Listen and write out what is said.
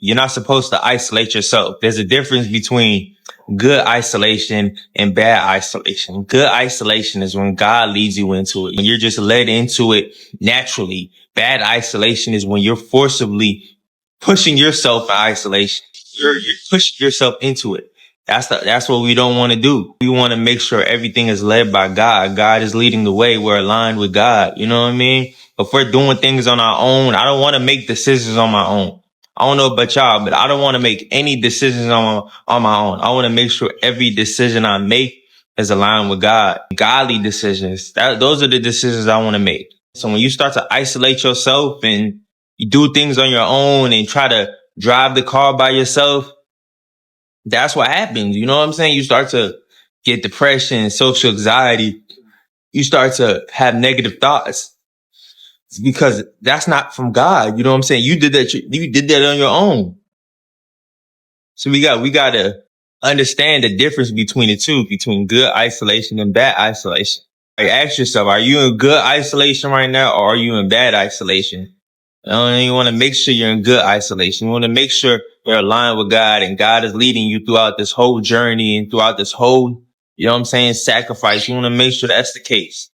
you're not supposed to isolate yourself. There's a difference between good isolation and bad isolation. Good isolation is when God leads you into it, when you're just led into it naturally. Bad isolation is when you're forcibly pushing yourself in isolation. You're pushing yourself into it. That's what we don't want to do. We want to make sure everything is led by God. God is leading the way. We're aligned with God. You know what I mean? If we're doing things on our own, I don't want to make decisions on my own. I don't know about y'all, but I don't want to make any decisions on my own. I want to make sure every decision I make is aligned with God. Godly decisions. Those are the decisions I want to make. So when you start to isolate yourself and you do things on your own and try to drive the car by yourself, that's what happens. You know what I'm saying? You start to get depression, social anxiety. You start to have negative thoughts because that's not from God. You know what I'm saying? You did that on your own. So we got to understand the difference between the two, between good isolation and bad isolation. Like, ask yourself, are you in good isolation right now or are you in bad isolation? You want to make sure you're in good isolation. You want to make sure you're aligned with God and God is leading you throughout this whole journey and throughout this whole, you know what I'm saying, sacrifice. You want to make sure that's the case.